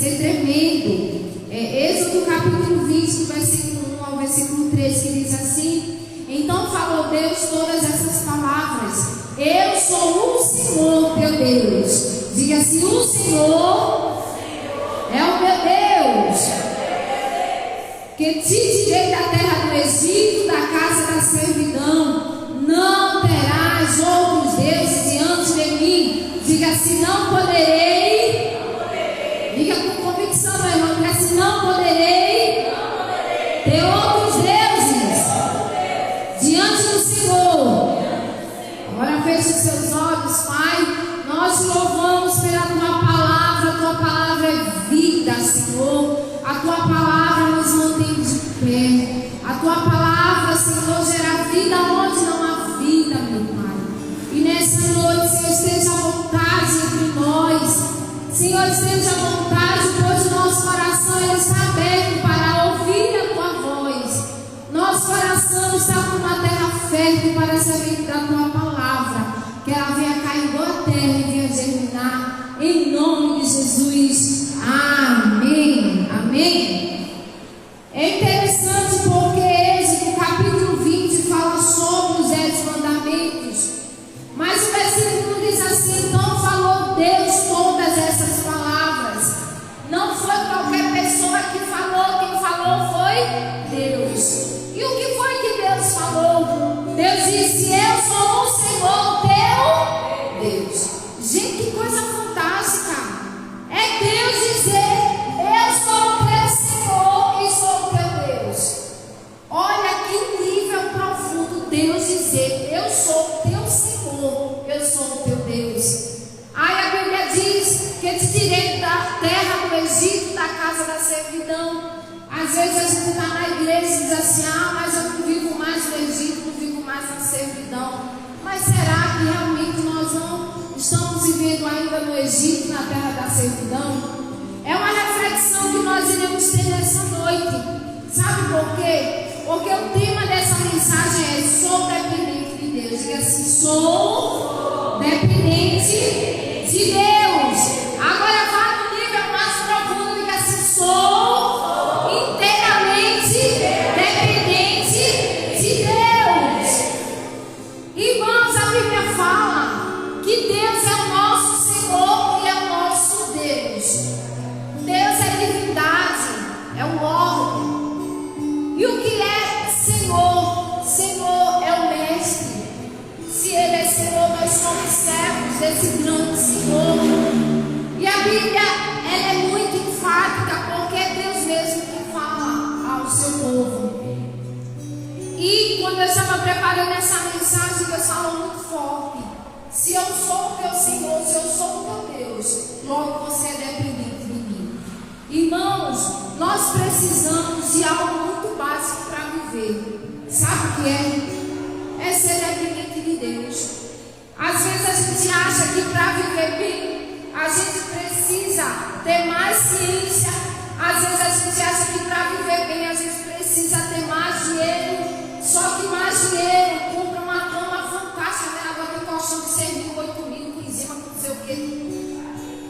ser tremendo. Êxodo capítulo 20, do versículo 1 ao versículo 13, que diz assim: então falou Deus todas essas palavras: eu sou o Senhor teu Deus. Diga assim: o Senhor é o meu Deus, que te tirei da terra do Egito, da casa da servidão. Não terás outros deuses diante de mim. Diga assim: não poderei. Diga com convicção, meu irmão. Diga assim: não poderei ter outros deuses diante do Senhor. Agora feche os seus olhos, Pai. Nós te louvamos pela tua palavra. A tua palavra é vida, Senhor. A tua palavra nos mantém de pé. A tua palavra, Senhor, gera vida onde não há vida, meu Pai. E nessa noite, Senhor, esteja à vontade entre nós. Senhor, esteja à vontade, pois o nosso coração ele está aberto para ouvir a tua voz. Nosso coração está numa terra fértil para saber da tua palavra. Que ela venha cair em boa terra e venha germinar. Em nome de Jesus. Amém. Amém. É interessante porque Êxodo capítulo 20 fala sobre os 10 mandamentos. Mas o versículo diz assim: então falou Deus todas essas palavras. Não foi qualquer pessoa que falou, quem falou foi Deus. E o que foi que Deus falou? Deus disse: eu sou o Senhor teu Deus. Gente, que coisa fantástica. É Deus dizer: eu sou o teu Senhor e sou o teu Deus. Olha que nível profundo Deus dizer: eu sou o teu Senhor, eu sou o teu Deus. Aí a Bíblia diz que te tirei da terra do Egito, da casa da servidão. Às vezes a gente está na igreja e diz assim: mas eu não vivo mais no Egito, não vivo mais na servidão. Mas será que realmente nós não estamos vivendo ainda no Egito, na terra da servidão? É uma reflexão que nós iremos ter nessa noite. Sabe por quê? Porque o tema dessa mensagem é: sou dependente de Deus. Diga assim: sou dependente de Deus. Agora vá no nível mais profundo. Diga assim: sou inteiramente dependente de Deus. Irmãos, a Bíblia fala que Deus é o nosso Senhor e é o nosso Deus. Deus é divindade, é o órgão. E o que é Senhor? Senhor é o mestre. Se Ele é Senhor, nós somos servos desse grande Senhor. E a Bíblia, ela é muito enfática, porque é Deus mesmo que fala ao seu povo. E quando eu estava preparando essa mensagem, Deus falou muito forte: se eu sou o teu Senhor, se eu sou o teu Deus, logo você é dependente de mim. Irmãos, nós precisamos de algo muito básico para viver. Sabe o que é? É ser dependente de Deus. Às vezes a gente acha que para viver bem, a gente precisa ter mais ciência. Às vezes a gente acha que para viver bem, a gente precisa ter mais dinheiro. Só que mais dinheiro compra uma cama fantástica, né? Agora tem colchão de 6 mil, 8 mil, com enzima, não sei o quê.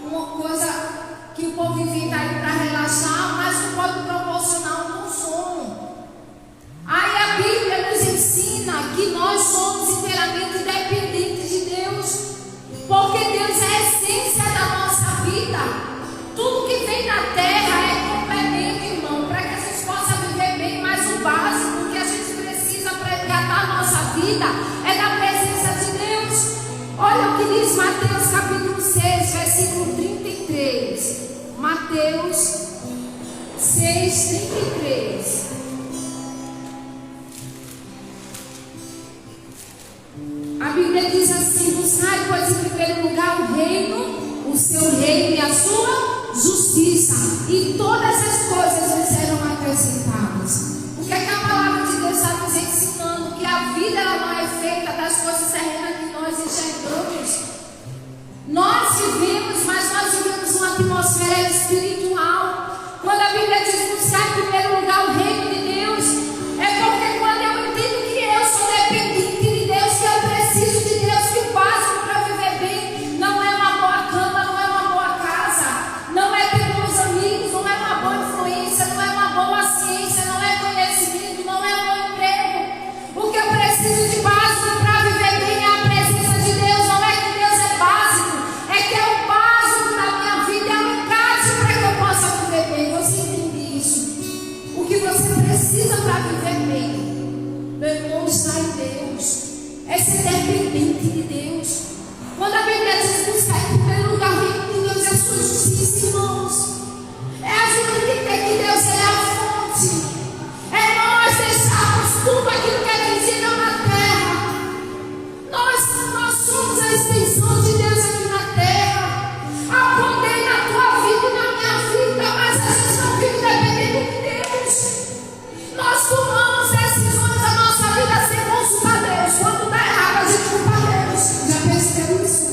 Uma coisa que o povo inventa aí para relaxar, mas não pode proporcionar um bom sono. Aí a Bíblia nos ensina que nós somos inteiramente dependentes de Deus, porque Deus é a essência da nossa vida. Tudo que vem na terra é complemento, irmão, para que a gente possa viver bem. Mas o básico que a gente precisa para resgatar a nossa vida é da presença de Deus. Olha o que diz Mateus capítulo 6, versículo 33. Mateus 6, 33. A Bíblia diz assim: buscai, pois, em primeiro lugar o reino, o seu reino e a sua justiça, e todas as coisas lhe serão acrescentadas. O que é que a palavra de Deus está nos ensinando? Que a vida ela não é feita das coisas terrenas que nós enxergamos. Nós vivemos, mas nós vivemos uma atmosfera espiritual. Quando a Bíblia diz buscar em primeiro lugar o reino de Deus, é porque quando eu entendo que eu sou dependente de Deus, que eu preciso de Deus, que o básico para viver bem não é uma boa cama, não é uma boa casa, não é ter bons amigos. para viver bem, meu irmão, está em Deus. É ser dependente de Deus. Quando a Bíblia diz buscar em primeiro lugar o reino de Deus e a sua justiça, irmãos, é a gente entender que Deus é a fonte. É nós deixarmos tudo aquilo que é visível na terra. Nós somos a extensão de Deus aqui na terra. Há poder na tua vida e na minha vida, mas a gente não vive dependendo de Deus. Nós tomamos decisões da nossa vida sem consultar Deus. Quando dá errado, a gente culpa Deus. Já percebeu isso?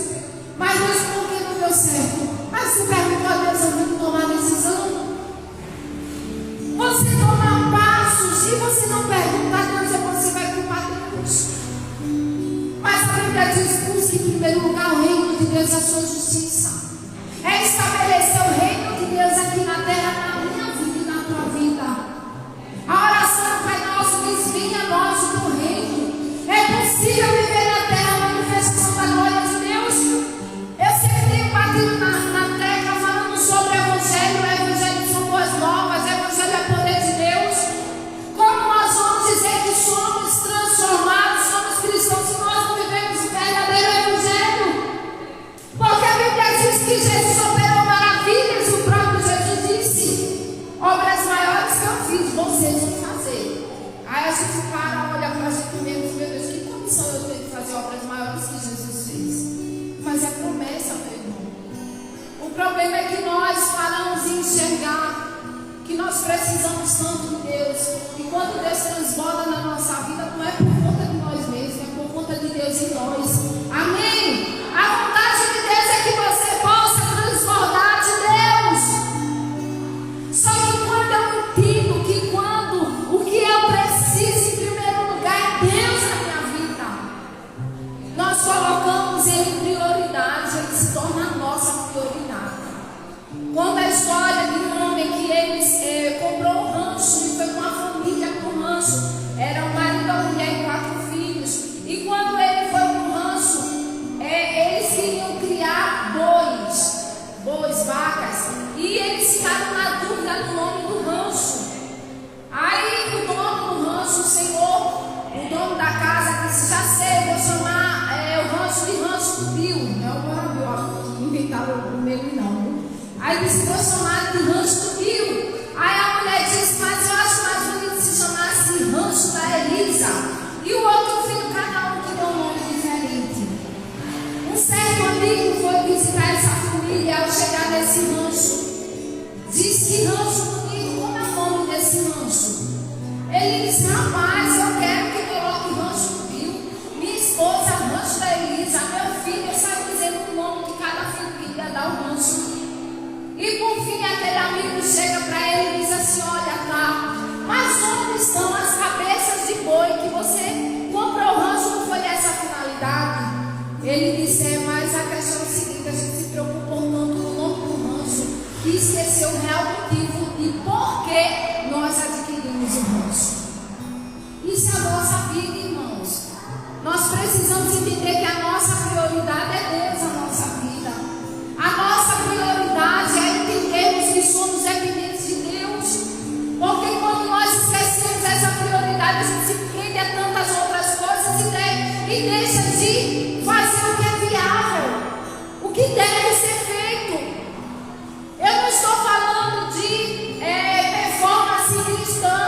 Mas Deus, por que não deu certo? Mas você perguntou a Deus antes de tomar decisão? Você toma passos e você não pergunta a Deus, depois você vai culpar Deus. Mas a Bíblia diz: busque em primeiro lugar o reino de Deus e a sua justiça. É estabelecer o reino de Deus aqui na terra, na minha vida e na tua vida. A oração do Pai Nosso diz: venha a nós o teu reino. É possível viver na terra a manifestação da glória de Deus? Eu sempre tenho batido na tecla falando sobre o Evangelho. O Evangelho são boas novas, o Evangelho é poder de Deus. Como nós vamos dizer que somos transformados, somos cristãos, se nós não vivemos o verdadeiro Evangelho? Porque a Bíblia diz que Jesus operou maravilhas. O próprio Jesus disse: obras maiores que eu fiz, vocês vão fazer. Aí a gente para, olha para a gente mesmo: meu Deus, que condição eu tenho de fazer obras maiores que Jesus fez? Mas é promessa, meu irmão. O problema é que nós paramos de enxergar que nós precisamos tanto de Deus. E quando Deus transborda na nossa vida, não é por conta de nós mesmos, é por conta de Deus em nós. Amém? A vontade de Deus é que você possa transbordar de Deus. Só que quando eu entendo que o que eu preciso em primeiro lugar é Deus na minha vida, nós colocamos Ele em prioridade, Ele se torna a nossa prioridade. Conta a história de um homem que ele comprou um rancho e foi com a família para o rancho. Era um marido, a mulher e 4 filhos. E quando ele foi para o rancho, eles queriam criar bois, vacas. E eles ficaram na dúvida do nome do rancho. Aí o dono do rancho, o senhor, o dono da casa, disse: já sei, vou chamar o rancho de Rancho do Pio. Não é o Morabió que inventaram o meu não. Aí disse: vou chamar de Rancho do Pio. Aí a mulher disse: mas eu acho mais bonito se chamasse Rancho da Elisa. E o outro filho, cada um que deu um nome diferente. Um certo amigo foi visitar essa família. Ao chegar nesse rancho, disse: que rancho bonito, como é o nome desse rancho? Ele disse: rapaz, eu quero que coloque Rancho do Pio. Minha esposa, Rancho da Elisa. Meu filho, eu sabe dizendo o nome que cada filho queria dar o rancho. E por fim aquele amigo chega para ele e diz assim: olha, tá, mas onde estão as cabeças de boi que você comprou o rancho? Não foi essa a finalidade? Ele disse: mas a questão é o seguinte, a gente se preocupou tanto com o nome do rancho e esqueceu o real motivo de por que nós adquirimos o rancho. Isso é a nossa vida, irmãos. Nós precisamos entender que a nossa prioridade é Deus, a nossa vida. A nossa prioridade é entendermos que somos dependentes de Deus. Porque quando nós esquecemos essa prioridade, a gente se prende a tantas outras coisas e deixa de fazer o que é viável, o que deve ser feito. Eu não estou falando de performance cristã,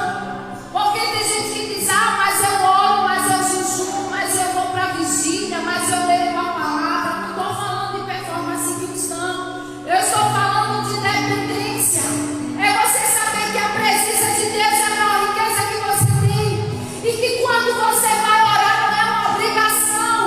porque tem gente que diz: ah, mas eu oro, mas eu jejuo, mas eu vou para a vigília, mas eu leio a palavra. Não estou falando de performance cristã, eu estou falando de dependência. É você saber que a presença de Deus é a maior riqueza que você tem, e que quando você vai orar não é uma obrigação,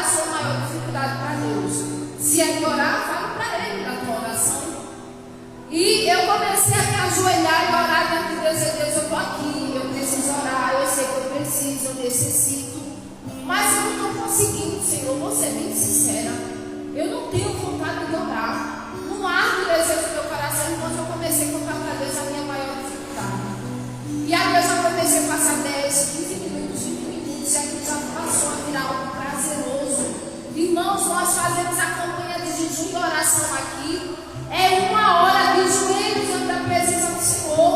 é a sua maior dificuldade para Deus? Se é de orar, fale para Ele da tua oração. E eu comecei a me ajoelhar e orar diante de Deus. Deus, eu estou aqui, eu preciso orar, eu sei que eu preciso, eu necessito. Mas eu não estou conseguindo, Senhor, vou ser bem sincera. Eu não tenho vontade de orar. Não arde o desejo do meu coração. Enquanto eu comecei a contar para Deus a minha maior dificuldade. E aí eu já comecei a passar 10, 15 minutos, 20 minutos. E aquilo já passou a virar algo prazeroso. Irmãos, nós fazemos a campanha de jejum e oração aqui. É 1 hora de joelhos diante da presença do Senhor.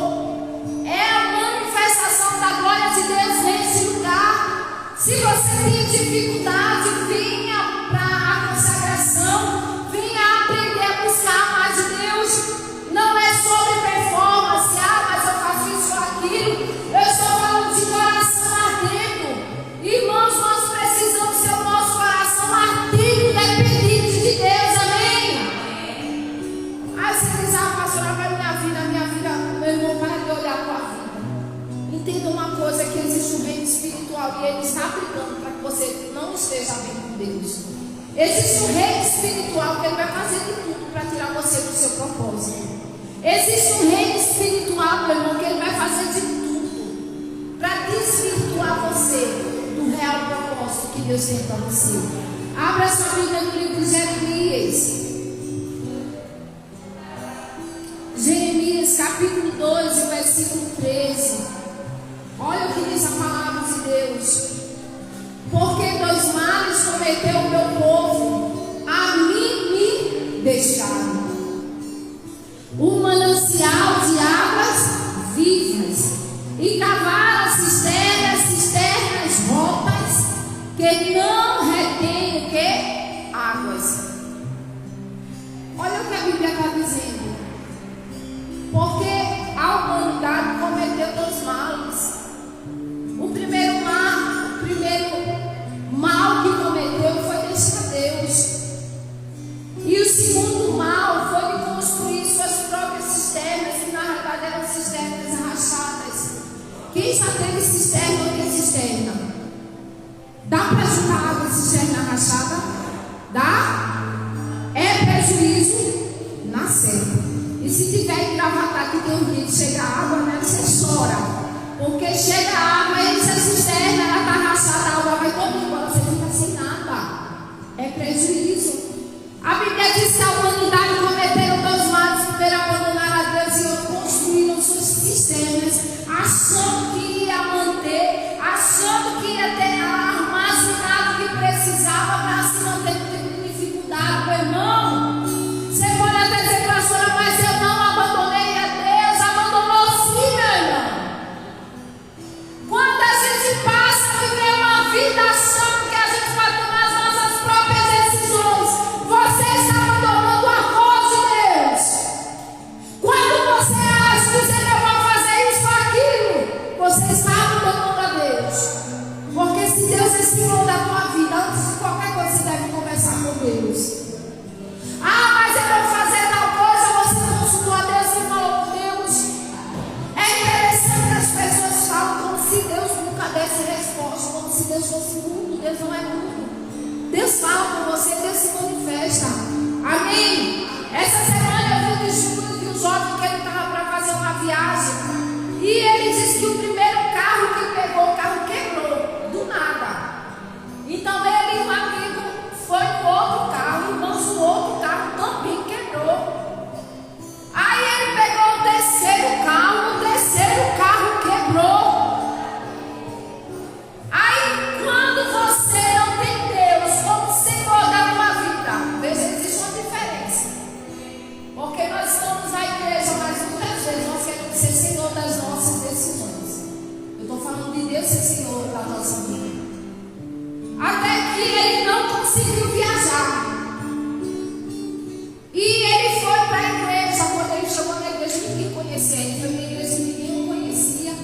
É a manifestação da glória de Deus nesse lugar. Se você tem dificuldade, venha para a consagração. Venha aprender a buscar mais de Deus. Não é sobre performance. Mas eu faço isso ou aquilo. Eu estou falando de coração ardendo. Irmãos, nós precisamos ter o nosso coração ardendo, dependente de Deus. Amém? Aí você diz, pastora, para minha vida, meu irmão, para de olhar para a vida. Entenda uma coisa, que existe um reino espiritual e ele está brigando para que você não esteja bem com Deus. Existe um reino espiritual que ele vai fazer de tudo para tirar você do seu propósito. Existe um reino espiritual, meu irmão, que ele vai fazer de tudo para desvirtuar você do real propósito que Deus tem para você. Abra sua Bíblia no livro de Jeremias. Jeremias capítulo 2, versículo 13. Olha o que diz a palavra de Deus. Porque 2 males cometeu o meu povo, a mim me deixaram. Um manancial de águas vivas, e cavaram cisternas rotas, que não retêm o que? Águas. Olha o que a Bíblia está dizendo. Porque a humanidade cometeu 2 males. O primeiro mal que cometeu foi deixar Deus. E o segundo mal foi de construir suas próprias cisternas, que na realidade eram cisternas arrastadas. Quem já teve cisterna ou tem cisterna? Dá para juntar água em cisterna arrastada? Dá? É prejuízo na certa. E se tiver que gravatar que tem um rio, chega água, né? Você chora. Porque chega água e essa cisterna, ela está arrastada, a água vai todo embora, você fica sem nada. É prejuízo. A Bíblia diz que a humanidade cometeram 2 males. Primeiro abandonaram a Deus e outro construíram suas cisternas, achando que ia manter, achando que ia ter armazenado o que precisava para se manter no tempo de dificuldade. Meu irmão, você pode até dizer, pastora, mas eu não abandonei a Deus. Abandonou sim, meu irmão. Quando a gente passa a viver uma vida achando que a gente vai tomar as nossas próprias decisões, você está abandonando o amor de Deus. Quando você acha que você não vai fazer isso ou aquilo, você está abandonando a Deus. Porque se Deus é Senhor da tua vida, antes de qualquer coisa você deve conversar com Deus. Mas eu vou fazer tal coisa, você consultou a Deus e falou com Deus. É interessante que as pessoas falam como se Deus nunca desse resposta, como se Deus fosse mudo. Deus não é mudo. Deus fala com você, Deus se manifesta. Amém? Essa semana eu vi um estudo de um jovem que ele estava para fazer uma viagem. E ele disse que o primeiro carro que pegou, o carro quebrou, do nada. Então ele e um amigo foi no outro carro, irmãos, o outro carro também quebrou. Aí ele pegou o terceiro carro quebrou. Aí quando você não tem Deus como Senhor da tua vida, veja, existe uma diferença. Porque nós estamos na igreja, mas muitas vezes nós queremos ser Senhor das nossas decisões. Eu estou falando de Deus ser Senhor da nossa vida. Até que ele não conseguiu viajar. E ele foi para a igreja. Quando ele chegou na igreja, ninguém conhecia ele. Foi na igreja que ninguém o conhecia.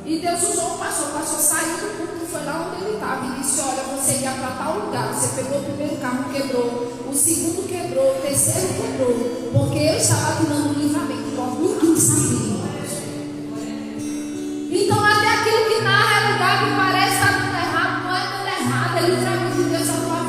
E Deus usou o pastor saiu do culto e foi lá onde ele estava. E disse: olha, você ia para tal lugar. Você pegou o primeiro carro, quebrou. O segundo quebrou. O terceiro quebrou. Porque eu estava tirando o livramento. Ninguém sabia. Então, até aquilo que na realidade parece estar dando errado, não é dando errado. É livramento de Deus na tua vida.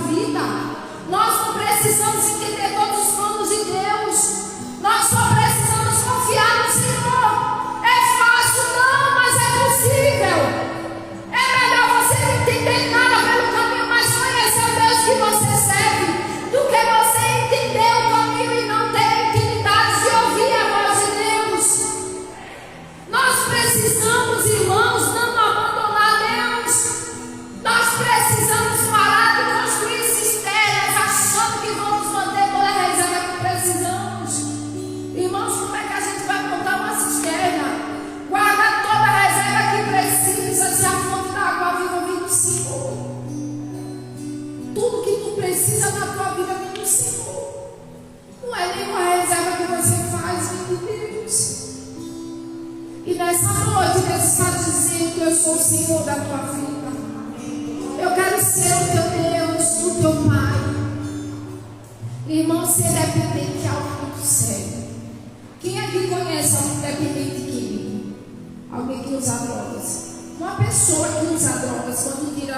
E nessa noite Deus está dizendo que eu sou o Senhor da tua vida. Eu quero ser o teu Deus, o teu Pai. Irmão, ser dependente é algo muito sério. Quem aqui conhece algum dependente químico? Alguém que usa drogas? Uma pessoa que usa drogas, quando tira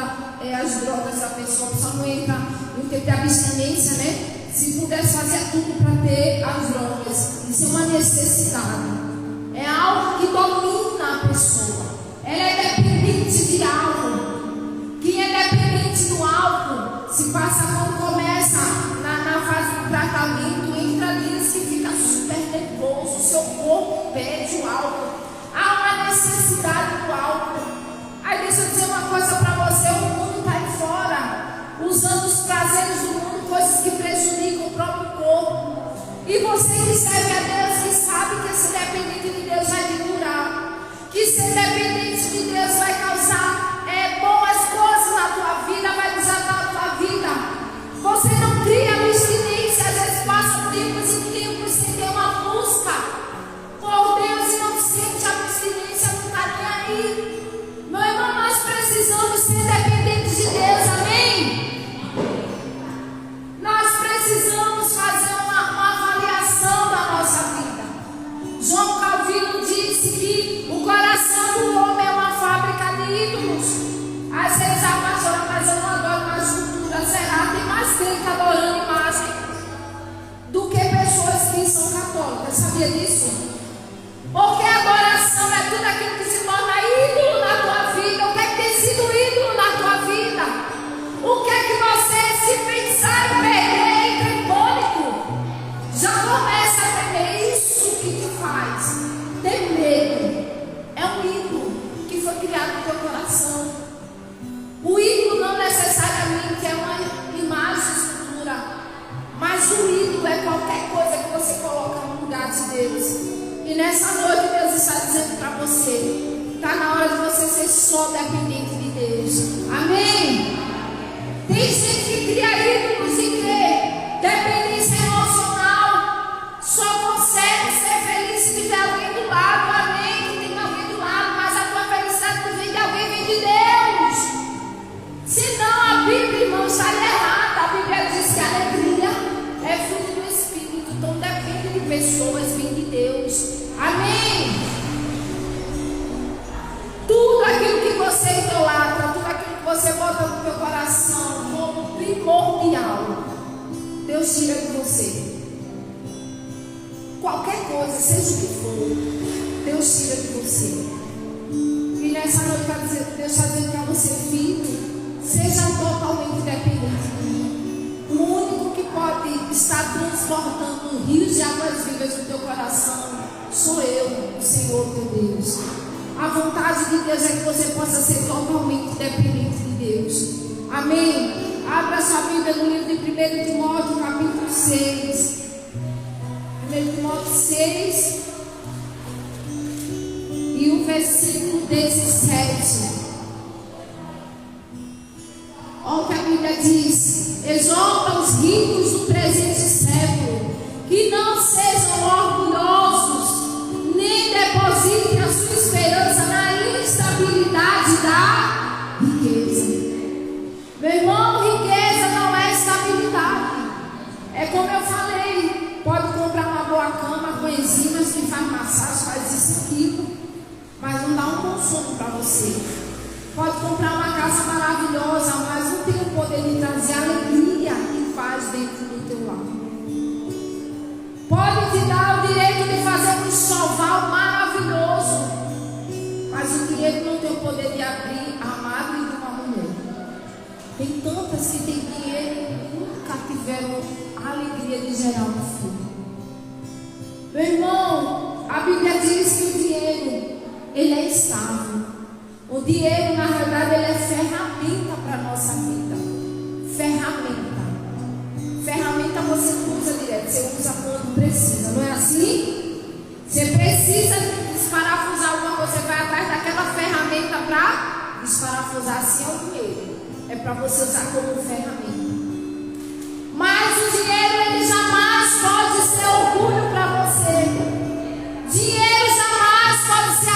as drogas da pessoa, a pessoa não entra no tempo de abstinência, né? Se pudesse fazer tudo para ter as drogas, isso é uma necessidade. É algo que domina a pessoa. Ela é dependente de algo. Quem é dependente do álcool, se passa quando começa na fase do tratamento, entra ali e fica super nervoso, o seu corpo pede o álcool. Há uma necessidade do álcool. Aí deixa eu dizer uma coisa para você: o mundo está aí fora, usando os prazeres do mundo, coisas que prejudicam o próprio corpo. E você que serve a Deus, que sabe que ser dependente de Deus vai te curar, que ser dependente de Deus vai causar boas coisas na tua vida, vai desatar a tua vida. Você não cria abstinência, às vezes passa tempos e tempos sem ter uma busca por Deus e não sente abstinência, não está nem aí. Meu irmão, nós precisamos ser dependentes de Deus, amém? Nós precisamos fazer uma avaliação da nossa vida. João Calvino disse que o coração do homem é uma fábrica de ídolos. Às vezes a pastora, mas eu não adoro mais cultura. Será? Tem mais crente adorando imagem do que pessoas que são católicas. Sabia disso? Porque a adoração é tudo aquilo que se torna ídolo na tua vida. O que é que tem sido ídolo na tua vida? O que é que você, se pensar em perder, entra em pânico? Já começa a temer. Isso que te faz ter medo. É um ídolo que foi criado no teu coração. O ídolo não necessariamente é uma imagem, escultura, mas o ídolo é qualquer coisa que você coloca no lugar de Deus. E nessa noite Deus está dizendo para você: está na hora de você ser só dependente de Deus. Amém? Tem gente que cria ídolos e crê dependência emocional. Só consegue ser feliz se tiver alguém do lado. Amém? Que tem alguém do lado, mas a tua felicidade não vem de alguém, vem de Deus. Senão a Bíblia, irmão, está errada. A Bíblia diz que a alegria é fruto do Espírito. Então depende de pessoas, vem de Deus. Amém? Tudo aquilo que você idolatra, tudo aquilo que você bota no teu coração como primordial, Deus tira de você. Qualquer coisa, seja o que for, Deus tira de você. E nessa noite Deus está dizendo para você: filho, seja totalmente dependente de mim. O único que pode estar transportando rios de águas vivas no teu coração sou eu, o Senhor teu Deus. A vontade de Deus é que você possa ser totalmente dependente de Deus. Amém? Abra sua Bíblia no livro de 1 Timóteo, capítulo 6. 1 Timóteo 6 e o versículo 17. Olha o que a Bíblia diz: exorta os ricos do presente século que não sejam orgulhosos, nem depositem a sua esperança na instabilidade da riqueza. Meu irmão, riqueza não é estabilidade. É como eu falei: pode comprar uma boa cama com enzimas que faz massagem, faz isso e aquilo, mas não dá um consumo para você. Pode comprar uma casa maravilhosa, mas não tem o poder de trazer a alegria que faz dentro do teu lar. Pode te dar o direito de fazer um enxoval maravilhoso, mas o dinheiro não tem o poder de abrir a madre de uma mulher. Tem tantas que têm dinheiro e nunca tiveram a alegria de gerar um filho. Meu irmão, a Bíblia diz que o dinheiro, ele é estável. O dinheiro, na verdade, ele é ferramenta para a nossa vida. Ferramenta. Ferramenta você não usa direto, você usa quando precisa, não é assim? Você precisa desparafusar alguma coisa, você vai atrás daquela ferramenta para desparafusar. Assim é o dinheiro. É para você usar como ferramenta. Mas o dinheiro, ele jamais pode ser orgulho para você. Dinheiro jamais pode ser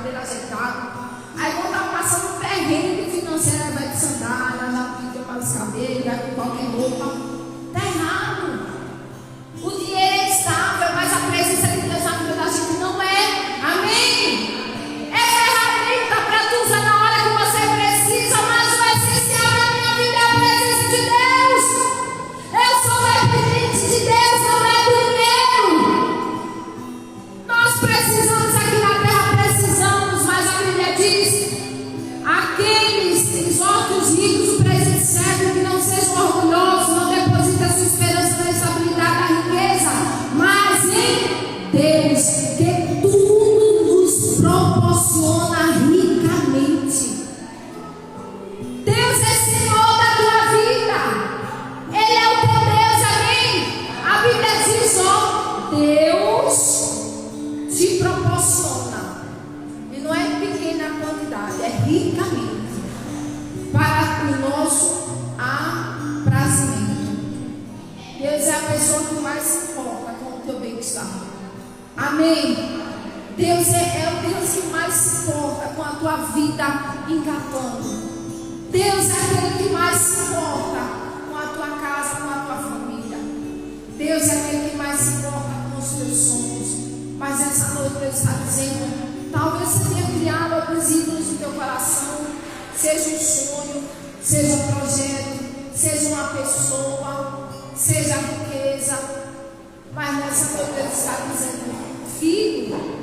cabelo ajeitado. Aí quando está passando um perrengue financeiro, aí vai de sandália, já pinta para os cabelos, vai com qualquer roupa. Está errado. O dinheiro é estável, mas a presença de Deus na vida da gente não é. Amém? É ferramenta para tu usar na hora que você precisa, mas o essencial da minha vida é a presença de Deus. Eu sou dependente de Deus, não é do dinheiro. Nós precisamos aqui na terra, precisamos, mas a Bíblia diz: aqueles exortam os ricos, o presente serve, que não sejam orgulhosos, não depositem sua esperança na estabilidade da riqueza, mas em Deus, que tudo nos proporciona ricamente. Deus é Senhor da tua vida, Ele é o teu Deus, amém? A Bíblia diz: ó, Deus te proporciona, e não é em pequena quantidade, é ricamente, para o nosso aprazimento. Deus é a pessoa que mais se importa com o teu bem-estar. Amém? Deus é o Deus que mais se importa com a tua vida engatando. Deus é aquele que mais se importa com a tua casa, com a tua família. Deus é aquele que mais se importa com os teus sonhos. Mas essa noite Deus está dizendo: talvez você tenha criado alguns ídolos no teu coração, seja um sonho, seja um projeto, seja uma pessoa, seja a riqueza. Mas nessa noite Deus está dizendo: filho,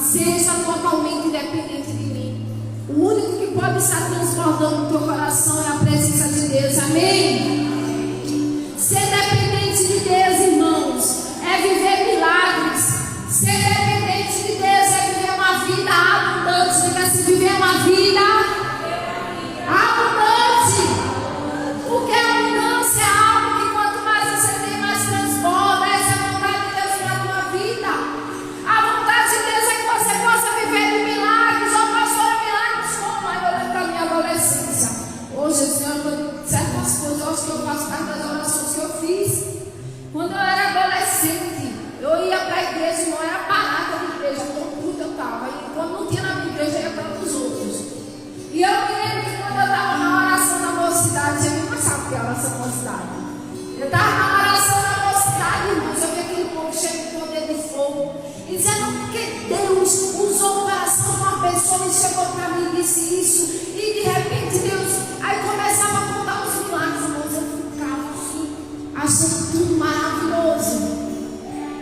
seja totalmente dependente de mim. O único que pode estar transbordando no teu coração é a presença de Deus. Amém? Ser dependente de Deus, irmãos, é viver milagres. Ser dependente de Deus é viver uma vida abundante. Diga assim: viver uma vida abundante. O que é abundância? É algo que quanto mais você tem, mais transborda. Essa é a vontade de Deus na tua vida. A vontade de Deus é que você possa viver de milagres. Ou pastora, milagres como? Eu lembro da minha adolescência. Hoje, Senhor, certas coisas eu acho que eu faço parte das orações que eu fiz. Quando eu era adolescente, eu ia para a igreja e não era barata de igreja, tudo eu estava. E quando não tinha na minha igreja, eu ia para os outros. E eu me lembro que quando eu estava na oração da mocidade, você não sabe o que é oração da mocidade. Eu estava na oração da mocidade, irmãos, eu vi aquele povo cheio de poder de fogo. E dizendo que Deus usou o coração de uma pessoa e chegou para mim e disse isso. E de repente Deus, aí começava a contar os milagres, irmãos. Eu ficava assim, achando tudo maravilhoso.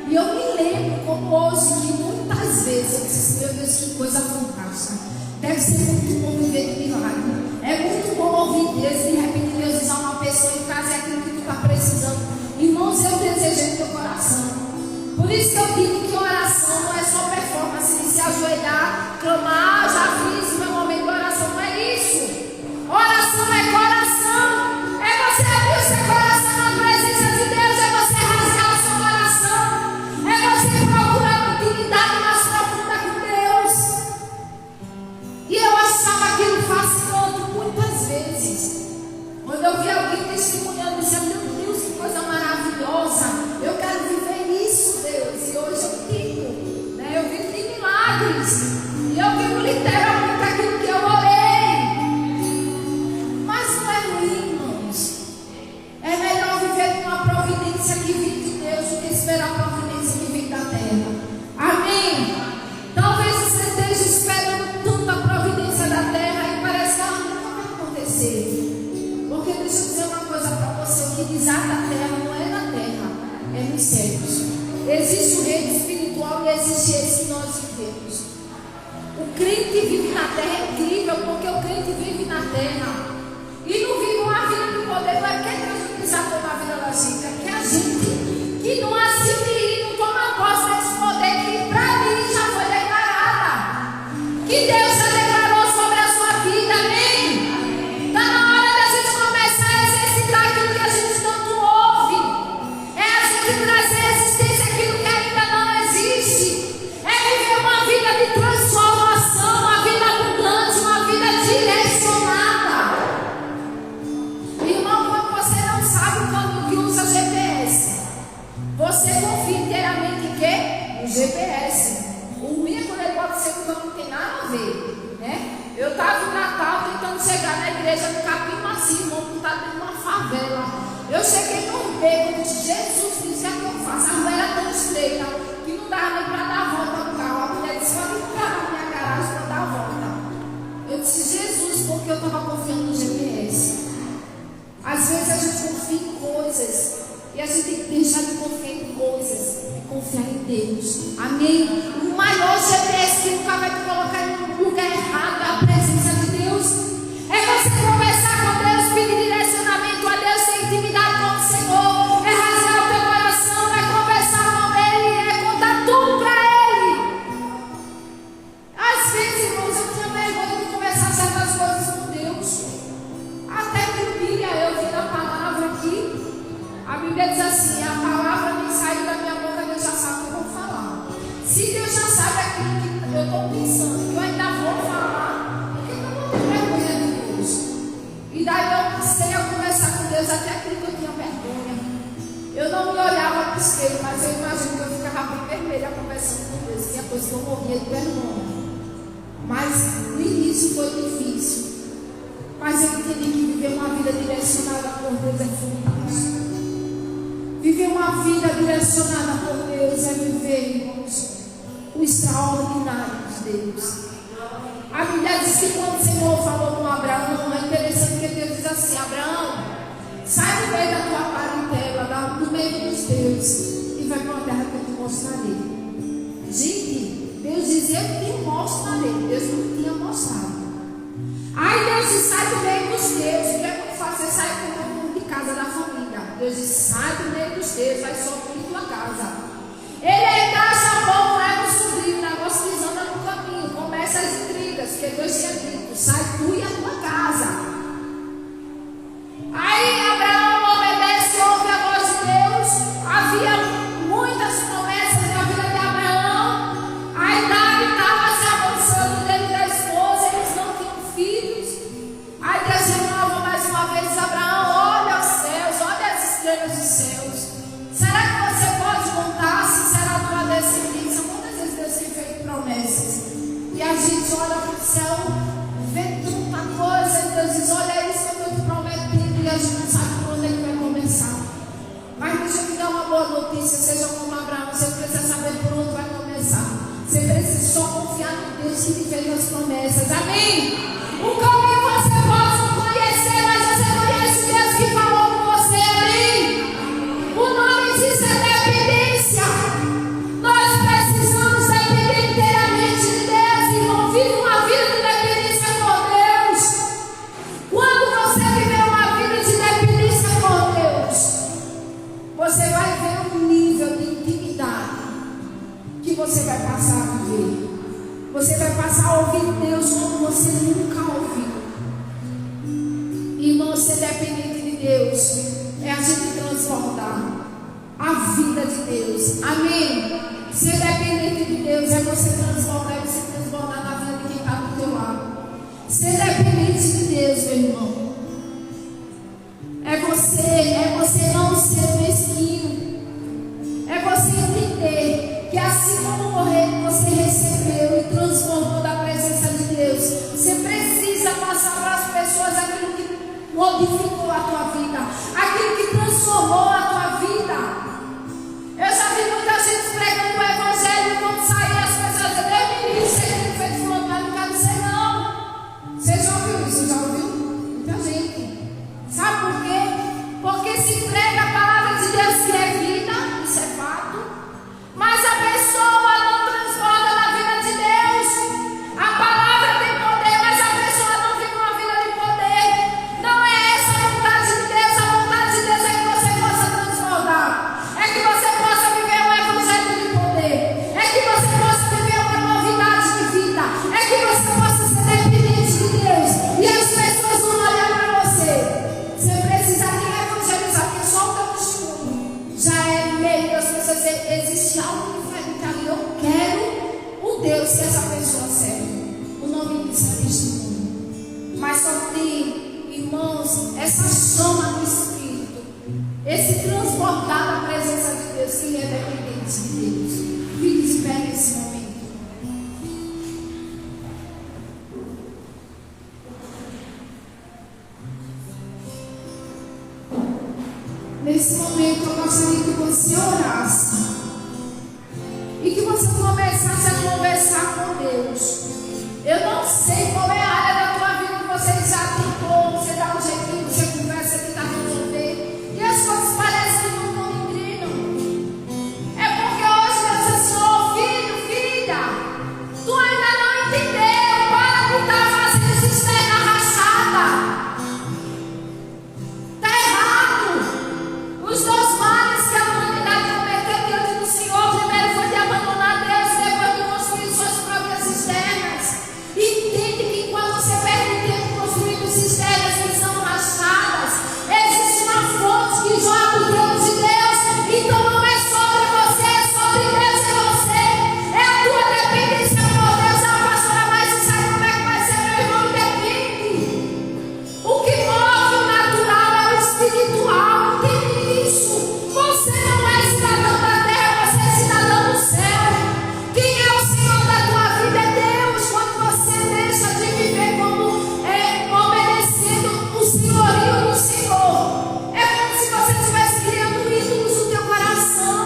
E eu me lembro como hoje, que muitas vezes eu disse: meu Deus, que coisa fantástica. Deve ser muito bom viver de milagre. É muito bom ouvir Deus e de repente Deus usar uma pessoa e trazer aquilo que tu está precisando. Irmãos, eu desejei no teu coração. Por isso que eu digo que oração não é só performance de se ajoelhar, clamar, já fiz o meu momento de oração. Não é isso. Oração é coração. É você abrir o seu coração na presença de Deus. É você rasgar o seu coração. É você procurar uma intimidade mais profunda com Deus. E eu achava aquilo fascinante muitas vezes. Quando eu vi alguém testemunhando, eu disse: meu Deus, que coisa maravilhosa. Eu quero viver isso, Deus. E hoje eu digo, né? Eu vivo de milagres. E eu vivo literalmente aquilo que eu orei. Mas não é ruim, irmãos. É melhor viver com uma providência que vem de Deus do que esperar a providência que vem da terra. Amém? Talvez você esteja esperando tanto a providência da terra e parece que ela nunca vai acontecer. Porque deixa eu dizer uma coisa para você: o que desata a terra não é na terra, é nos céus. Existe o reino espiritual e existe esse que nós vivemos. O crente vive na terra é incrível, porque o crente vive na terra e não vive uma vida de poder. Não é que Deus não desatou na vida da gente, é que a gente que não assume e não toma posse desse poder que para mim já foi declarada, que Deus já declarou sobre a sua vida. Amém? Está na hora da gente começar a exercitar aquilo que a gente tanto ouve. É a gente trazer à existência aquilo que ainda não existe. É viver uma vida de transformação, uma vida abundante, uma vida direcionada. Irmão, quando você não sabe o caminho que usa GPS, você confia inteiramente em quê? No GPS. O ruim é quando ele pode ser então não tem nada a ver, né? Eu estava no Natal tentando chegar na igreja no Capim Macio, irmão, que está dentro de uma favela. Eu cheguei no beco e disse: Jesus, o que é que eu faço? A rua era tão estreita que não dava nem para dar a volta no carro. A mulher disse: pode entrar na minha garagem para dar a volta. Eu disse: Jesus, porque eu estava confiando no GPS. Às vezes a gente confia em coisas e a gente tem que deixar de confiar em coisas e confiar em Deus. Amém? O maior GPS que nunca vai te colocar em um lugar errado é a presença de Deus. É você conversar com Deus, pedir direcionamento a Deus, ter intimidade com o Senhor, é rasgar o teu coração, é conversar com Ele, é contar tudo para Ele. Às vezes, irmãos, eu tinha vergonha de conversar certas coisas com Deus. Até que um dia eu vi a palavra aqui. A Bíblia diz assim: a palavra nem saiu da minha boca, Deus já sabe o que eu vou falar. Se Deus já sabe aquilo que eu estou pensando, eu ainda vou falar, por que eu não tenho vergonha de Deus? E daí eu comecei a conversar com Deus até aquilo que eu tinha vergonha. Eu não me olhava para o espelho, mas eu imagino que eu ficava bem vermelha conversando com Deus. Tinha coisa que eu morria de vergonha. Mas no início foi difícil. Mas eu entendi que viver uma vida direcionada por Deus é fundamental. Viver uma vida direcionada por Deus é viver, irmãos, o extraordinário de Deus. A Bíblia diz que quando o Senhor falou com Abraão, é interessante que Deus diz assim: Abraão, sai do meio da tua parentela, do meio dos teus, e vai para uma terra que eu te mostrarei. Gente, Deus dizia: eu te mostrarei. Deus não tinha mostrado. Aí Deus disse: sai do meio dos teus. O que é que eu faço? Você sai com todo mundo de casa da família. Deus disse: sai do meio dos teus, vai só por tua casa. Ele ainda chamou, leva o sobrinho, o negócio desanda no caminho, começa as intrigas, porque Deus tinha dito: sai tu e a tua casa. Aí Abraão obedece, ouve a voz de Deus. Havia muitas promessas na vida de Abraão. A idade estava se avançando dele da esposa, eles não tinham filhos. Aí Deus renova mais uma vez: Abraão, olha os céus, olha as estrelas dos céus. Será que você pode contar se será a tua descendência? Quantas vezes Deus tem feito promessas? E a gente olha para o céu, vê tanta coisa, e Deus diz: olha isso que eu estou te prometendo, e a gente não sabe por onde é que vai começar. Mas deixa eu te dar uma boa notícia: seja como Abraão, você precisa saber por onde vai começar. Você precisa só confiar no Deus que te fez as promessas. Amém? O caminho você pode não conhecer, mas você conhece o Deus que falou com você. Amém? O nome disso é dependência. Nós precisamos depender inteiramente de Deus, irmão. Vive uma vida de dependência por Deus. Quando você viver uma vida de dependência por Deus, você vai ver um nível de intimidade que você vai passar a viver. Você vai passar a ouvir Deus como você nunca ouviu. Irmão, ser dependente de Deus é a gente transbordar a vida de Deus. Amém? Ser dependente de Deus é você transbordar, na vida de quem está do teu lado. Ser dependente de Deus, meu irmão, é você não ser mesquinho. É você entender que assim como você recebeu e transformou da presença de Deus, você precisa passar para as pessoas aquilo que modificou a tua vida, aquilo que transformou a tua vida. Eu já vi muita gente pregando o evangelho, quando sair as pessoas dizem: Deus me livre, você tem feito fulano, mas não quero dizer não. Você já ouviu isso? Já ouviu? Muita gente. Sabe por quê? Porque se prega a palavra de Deus, que é vida, isso é fato, mas a pessoa não transborda na vida de Deus. A palavra tem poder, mas a pessoa não vive uma vida de poder. Não é essa a vontade de Deus. A vontade de Deus é que você possa transbordar, é que você possa viver um evangelho de poder, é que você possa viver uma novidade de vida, é que você possa ser dependente de Deus e as pessoas vão olhar para você. Você precisa evangelizar, porque só o teu testemunho já é meio das pessoas. Existe algo diferente ali. Eu quero o Deus que essa pessoa serve. O nome disso é testemunho. Mas só tem, irmãos, essa chama do Espírito, esse transbordar da presença de Deus, quem é dependente de Deus. Fique de pé nesse momento. Nesse momento eu gostaria que você orasse e que você começasse a conversar com Deus. Eu não sei qual é a área da tua vida que você já tentou, você dá um jeitinho, você conversa que está resolver e as coisas parecem que não estão incríveis. É porque hoje Deus disse: "Ô filho, filha, tu ainda não entendeu, para de estar fazendo cisterna rachada. Está errado. Os dois males que a humanidade cometeu diante do Senhor, primeiro foi de abandonar Deus, depois de construir suas próprias cisternas. Entende que quando você perde tempo construindo cisternas que são rachadas, existe uma fonte que joga o Deus de Deus. Então não é sobre você, é sobre Deus em você. É a tua dependência por Deus. A pastora, mas você sabe como é que vai ser, meu irmão? Depende. O que move o natural é o espiritual. Entende isso? Você não é cidadão da terra, você é cidadão do céu. Quem é o Senhor da tua vida é Deus. Quando você deixa de viver como obedecendo o senhorio do Senhor, é como se você estivesse criando ídolos no teu coração.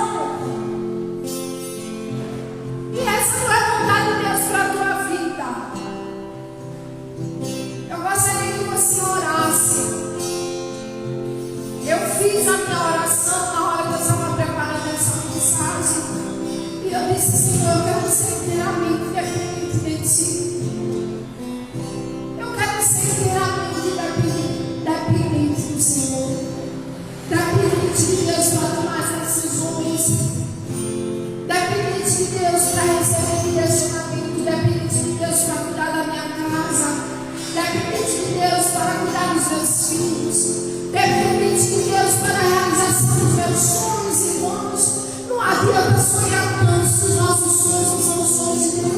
E essa não é a vontade de Deus para a tua vida. Eu gostaria que você orasse. Eu fiz a minha oração na hora que eu estava preparando essa mensagem. E eu disse: Senhor, eu quero ser inteiramente dependente de Ti. Eu quero ser inteiramente dependente do Senhor. Dependente de Deus para tomar as decisões. Dependente de Deus para receber direcionamento. Dependente de Deus para cuidar da minha casa. Dependente de Deus para cuidar dos meus filhos. Dependente de Deus para a realização dos meus sonhos, irmãos. Não adianta sonhar tanto se os nossos sonhos não são sonhos de Deus.